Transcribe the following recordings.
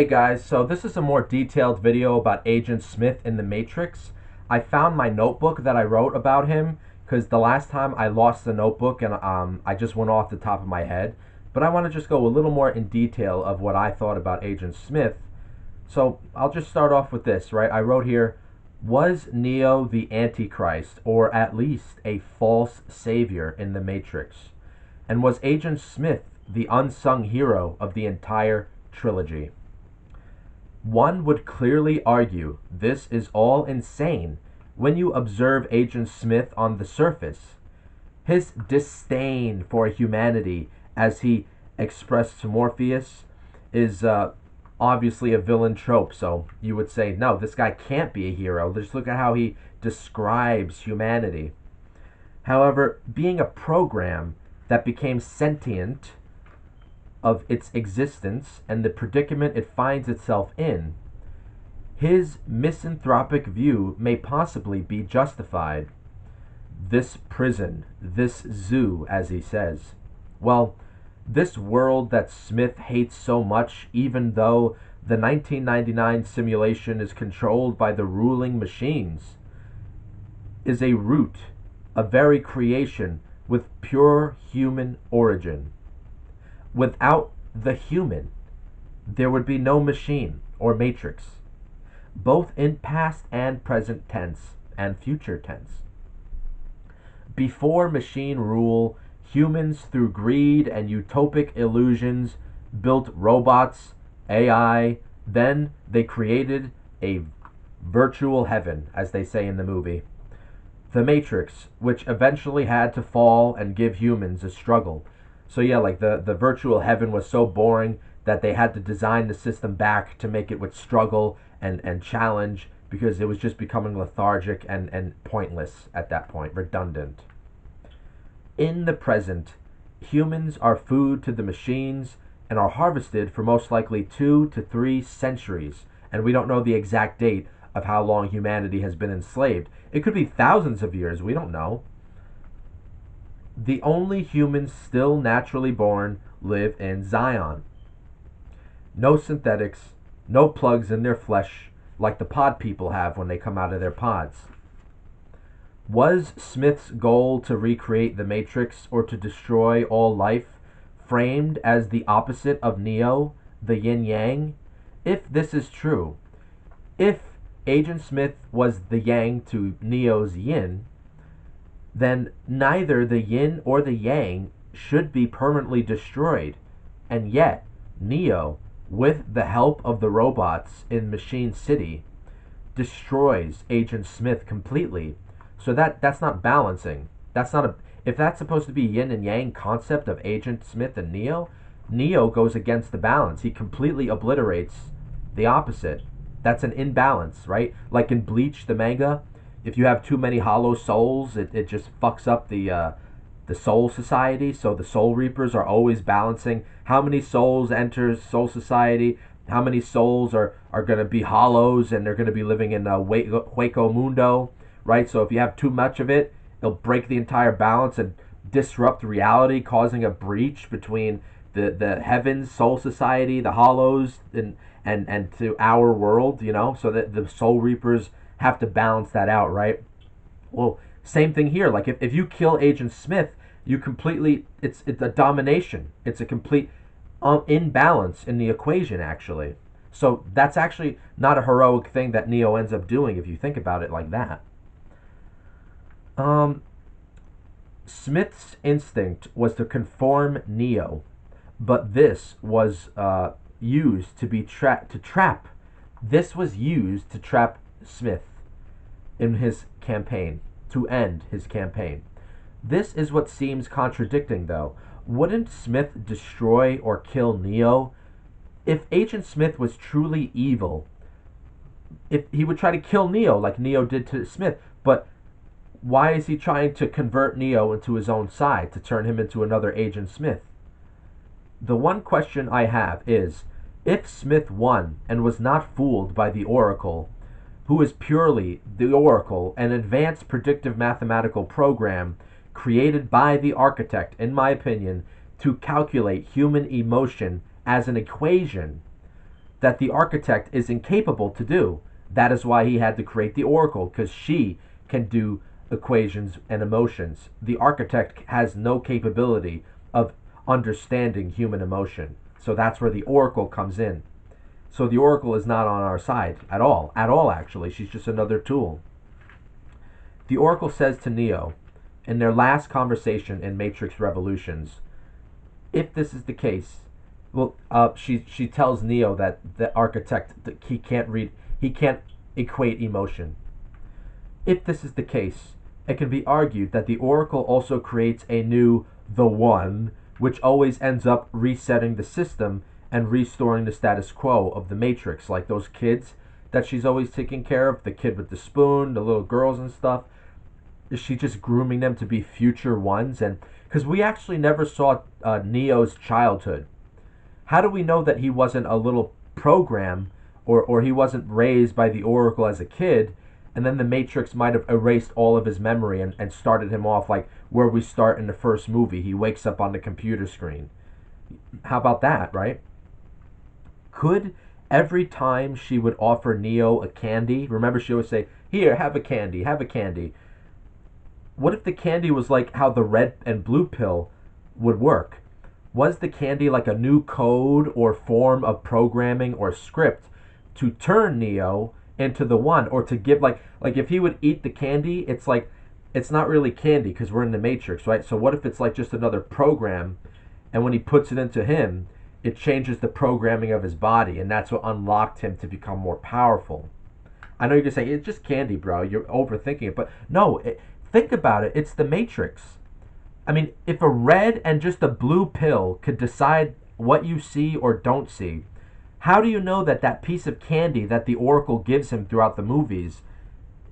Hey guys, so this is a more detailed video about Agent Smith in The Matrix. I found my notebook that I wrote about him because the last time I lost the notebook and I just went off the top of my head. But I want to just go a little more in detail of what I thought about Agent Smith. So I'll just start off with this, right? I wrote here, was Neo the Antichrist or at least a false savior in The Matrix? And was Agent Smith the unsung hero of the entire trilogy? One would clearly argue this is all insane when you observe Agent Smith on the surface. His disdain for humanity, as he expressed to Morpheus, is obviously a villain trope. So you would say, no, this guy can't be a hero. Just look at how he describes humanity. However, being a program that became sentient of its existence and the predicament it finds itself in, his misanthropic view may possibly be justified. This prison, this zoo, as he says. Well, this world that Smith hates so much, even though the 1999 simulation is controlled by the ruling machines, is a root, a very creation with pure human origin. Without the human, there would be no machine or matrix, both in past and present tense and future tense. Before machine rule, humans, through greed and utopic illusions, built robots, AI, then they created a virtual heaven, as they say in the movie. The Matrix, which eventually had to fall and give humans a struggle. So yeah, like the virtual heaven was so boring that they had to design the system back to make it with struggle and challenge because it was just becoming lethargic and pointless at that point, redundant. In the present, humans are food to the machines and are harvested for most likely 2 to 3 centuries. And we don't know the exact date of how long humanity has been enslaved. It could be thousands of years, we don't know. The only humans still naturally born live in Zion. No synthetics, no plugs in their flesh like the pod people have when they come out of their pods. Was Smith's goal to recreate the Matrix or to destroy all life framed as the opposite of Neo, the yin yang? If this is true, if Agent Smith was the yang to Neo's yin, then neither the yin or the yang should be permanently destroyed. And yet, Neo, with the help of the robots in Machine City, destroys Agent Smith completely. So that's not balancing. That's not a if that's supposed to be yin and yang concept of Agent Smith and Neo, Neo goes against the balance. He completely obliterates the opposite. That's an imbalance, right? Like in Bleach, the manga, if you have too many hollow souls, it just fucks up the soul society. So the soul reapers are always balancing how many souls enter soul society, how many souls are going to be hollows, and they're going to be living in Hueco Mundo, right? So if you have too much of it, it'll break the entire balance and disrupt reality, causing a breach between the heavens, soul society, the hollows, and to our world, so that the soul reapers have to balance that out, right? Well, same thing here. Like if you kill Agent Smith, you completely it's a domination. It's a complete imbalance in the equation, actually. So that's actually not a heroic thing that Neo ends up doing if you think about it like that. Smith's instinct was to conform Neo, but this was used to be to trap. This was used to trap Smith in his campaign, to end his campaign. This is what seems contradicting, though. Wouldn't Smith destroy or kill Neo? If Agent Smith was truly evil, if he would try to kill Neo like Neo did to Smith, but why is he trying to convert Neo into his own side, to turn him into another Agent Smith? The one question I have is, if Smith won and was not fooled by the Oracle, who is purely the Oracle, an advanced predictive mathematical program created by the architect, in my opinion, to calculate human emotion as an equation, that the architect is incapable to do. That is why he had to create the oracle, because she can do equations and emotions. The architect has no capability of understanding human emotion. So that's where the oracle comes in. So the oracle is not on our side at all actually. She's just another tool. The oracle says to Neo in their last conversation in Matrix Revolutions, if this is the case, well, she tells Neo that the architect that he can't equate emotion. If this is the case, it can be argued that the oracle also creates a new the one, which always ends up resetting the system and restoring the status quo of the Matrix, like those kids that she's always taking care of, the kid with the spoon, the little girls and stuff. Is she just grooming them to be future ones? And because we actually never saw Neo's childhood, how do we know that he wasn't a little program, or he wasn't raised by the oracle as a kid, and then the Matrix might have erased all of his memory and started him off like where we start in the first movie? He wakes up on the computer screen. How about that, right? Could every time she would offer Neo a candy, remember she would say, "Here, have a candy, have a candy." What if the candy was like how the red and blue pill would work? Was the candy like a new code or form of programming or script to turn Neo into the one, or to give like if he would eat the candy, it's like it's not really candy because we're in the Matrix, right? So what if it's like just another program, and when he puts it into him, it changes the programming of his body, and that's what unlocked him to become more powerful. I know you're gonna say it's just candy, bro. You're overthinking it, but no. Think about it. It's the Matrix. I mean, if a red and just a blue pill could decide what you see or don't see, how do you know that that piece of candy that the Oracle gives him throughout the movies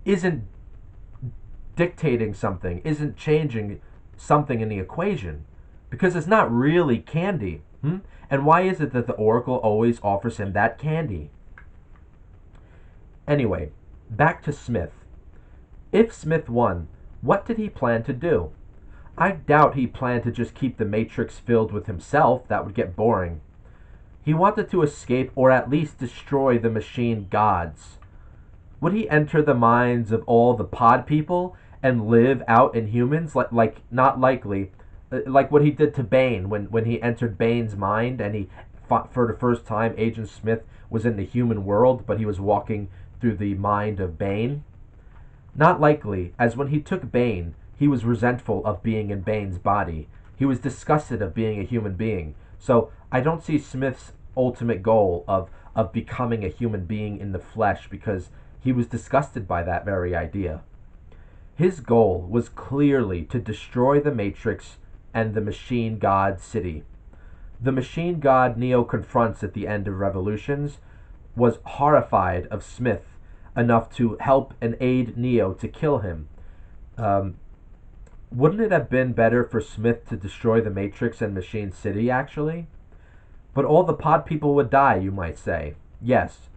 isn't dictating something, isn't changing something in the equation? Because it's not really candy. And why is it that the Oracle always offers him that candy? Anyway, back to Smith. If Smith won, what did he plan to do? I doubt he planned to just keep the Matrix filled with himself. That would get boring. He wanted to escape, or at least destroy the machine gods. Would he enter the minds of all the pod people and live out in humans? Like not likely. Like what he did to Bane when he entered Bane's mind and he fought for the first time. Agent Smith was in the human world, but he was walking through the mind of Bane. Not likely, as when he took Bane, he was resentful of being in Bane's body. He was disgusted of being a human being. So I don't see Smith's ultimate goal of becoming a human being in the flesh, because he was disgusted by that very idea. His goal was clearly to destroy the Matrix and the machine god city. The machine god Neo confronts at the end of Revolutions was horrified of Smith enough to help and aid Neo to kill him. Wouldn't it have been better for Smith to destroy the Matrix and Machine City, actually? But all the pod people would die, you might say. Yes,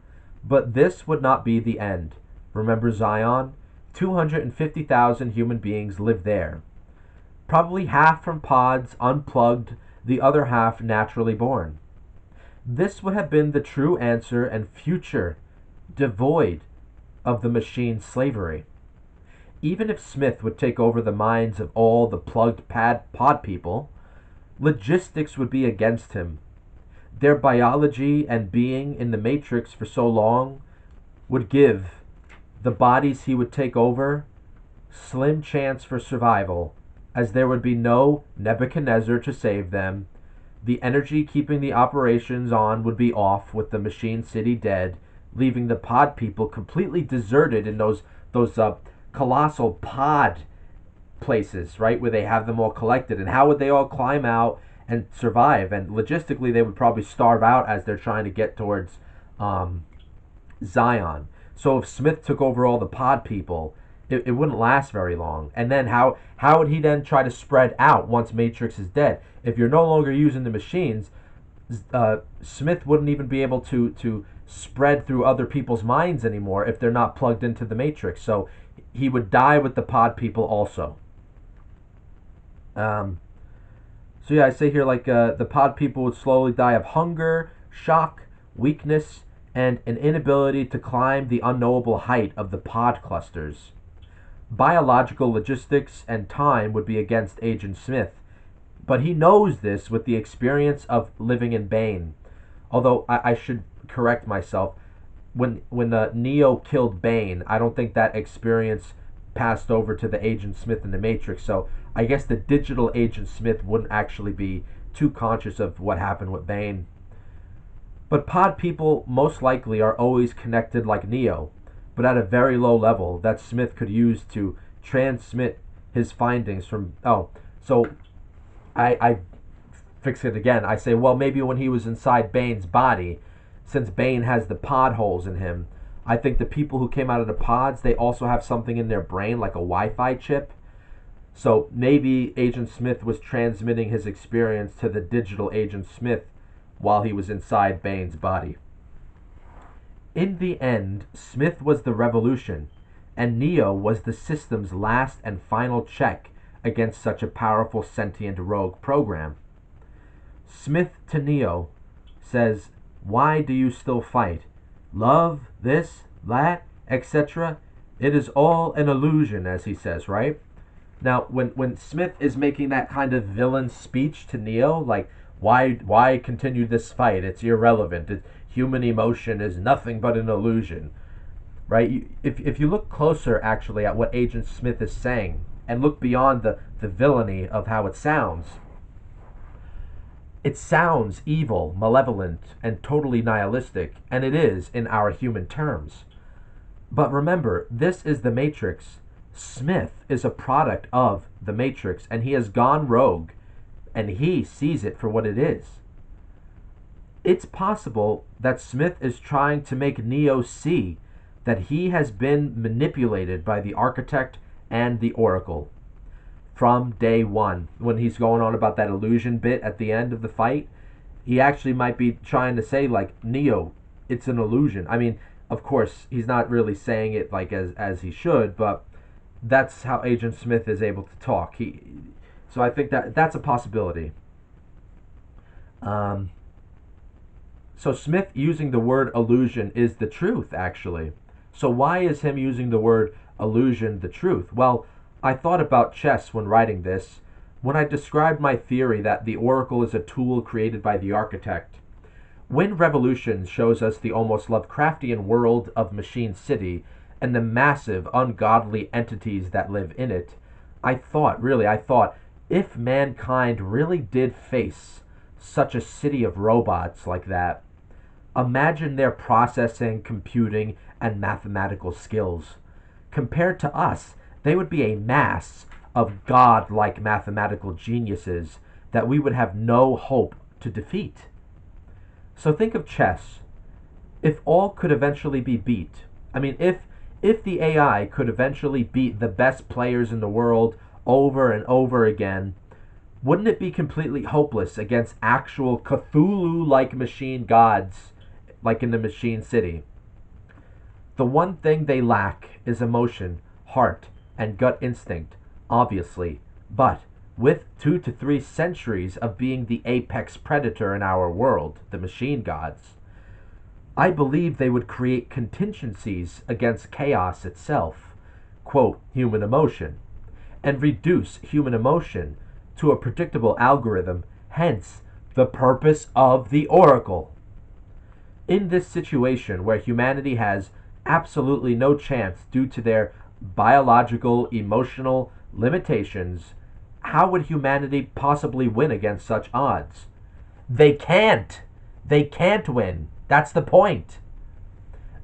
but this would not be the end. Remember Zion? 250,000 human beings live there. Probably half from pods, unplugged, the other half naturally born. This would have been the true answer and future, devoid of the machine slavery. Even if Smith would take over the minds of all the plugged pod people, logistics would be against him. Their biology and being in the Matrix for so long would give the bodies he would take over slim chance for survival, as there would be no Nebuchadnezzar to save them. The energy keeping the operations on would be off, with the machine city dead, leaving the pod people completely deserted in those colossal pod places, right, where they have them all collected. And how would they all climb out and survive? And logistically, they would probably starve out as they're trying to get towards Zion. So if Smith took over all the pod people, it wouldn't last very long. And then how would he then try to spread out once Matrix is dead? If you're no longer using the machines, Smith wouldn't even be able to spread through other people's minds anymore if they're not plugged into the Matrix. So he would die with the pod people also. So yeah, I say here, like, the pod people would slowly die of hunger, shock, weakness, and an inability to climb the unknowable height of the pod clusters. Biological logistics and time would be against Agent Smith, but he knows this with the experience of living in Bane. Although I should correct myself, when Neo killed Bane, I don't think that experience passed over to the Agent Smith in the Matrix. So I guess the digital Agent Smith wouldn't actually be too conscious of what happened with Bane. But pod people most likely are always connected like Neo, but at a very low level that Smith could use to transmit his findings from. Oh, so I fix it again. I say, well, maybe when he was inside Bane's body, since Bane has the pod holes in him, I think the people who came out of the pods, they also have something in their brain like a Wi-Fi chip. So maybe Agent Smith was transmitting his experience to the digital Agent Smith while he was inside Bane's body. In the end, Smith was the revolution, and Neo was the system's last and final check against such a powerful sentient rogue program. Smith to Neo says, "Why do you still fight? Love, this, that, etc. It is all an illusion," as he says, right? Now, when Smith is making that kind of villain speech to Neo, like, why continue this fight? It's irrelevant. Human emotion is nothing but an illusion, right? If you look closer, actually, at what Agent Smith is saying, and look beyond the villainy of how it sounds evil, malevolent, and totally nihilistic, and it is in our human terms. But remember, this is the Matrix. Smith is a product of the Matrix, and he has gone rogue, and he sees it for what it is. It's possible that Smith is trying to make Neo see that he has been manipulated by the Architect and the Oracle from day one. When he's going on about that illusion bit at the end of the fight, he actually might be trying to say, like, Neo, it's an illusion. I mean, of course, he's not really saying it like as he should, but that's how Agent Smith is able to talk. So I think that's a possibility. So Smith using the word illusion is the truth, actually. So why is him using the word illusion the truth? Well, I thought about chess when writing this, when I described my theory that the Oracle is a tool created by the Architect. When Revolution shows us the almost Lovecraftian world of Machine City and the massive, ungodly entities that live in it, I thought, if mankind really did face such a city of robots like that, imagine their processing, computing, and mathematical skills. Compared to us, they would be a mass of god-like mathematical geniuses that we would have no hope to defeat. So think of chess. If all could eventually be beat, if the AI could eventually beat the best players in the world over and over again, wouldn't it be completely hopeless against actual Cthulhu-like machine gods like in the Machine City? The one thing they lack is emotion, heart, and gut instinct, obviously, but with 2 to 3 centuries of being the apex predator in our world, the machine gods, I believe they would create contingencies against chaos itself, quote, human emotion, and reduce human emotion to a predictable algorithm, hence the purpose of the Oracle. In this situation where humanity has absolutely no chance due to their biological, emotional limitations, how would humanity possibly win against such odds? They can't. They can't win. That's the point.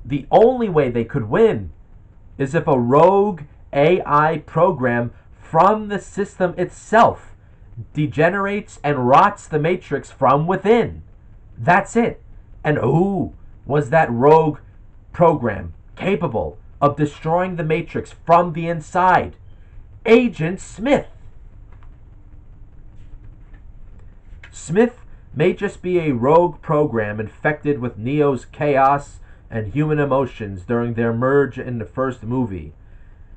The only way they could win is if a rogue AI program from the system itself degenerates and rots the Matrix from within. That's it. And who was that rogue program capable of destroying the Matrix from the inside? Agent Smith. Smith may just be a rogue program infected with Neo's chaos and human emotions during their merge in the first movie.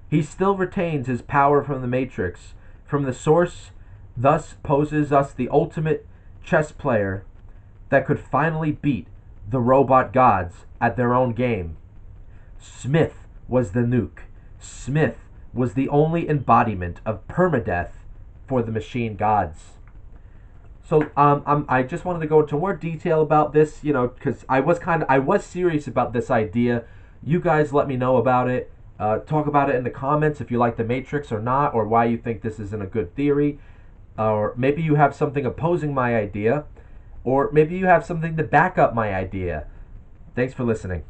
He still retains his power from the Matrix, from the source, thus poses us the ultimate chess player that could finally beat the robot gods at their own game. Smith was the nuke. Smith was the only embodiment of permadeath for the machine gods. So I just wanted to go into more detail about this, because I was serious about this idea. You guys let me know about it. Talk about it in the comments if you like the Matrix or not, or why you think this isn't a good theory. Or maybe you have something opposing my idea, or maybe you have something to back up my idea. Thanks for listening.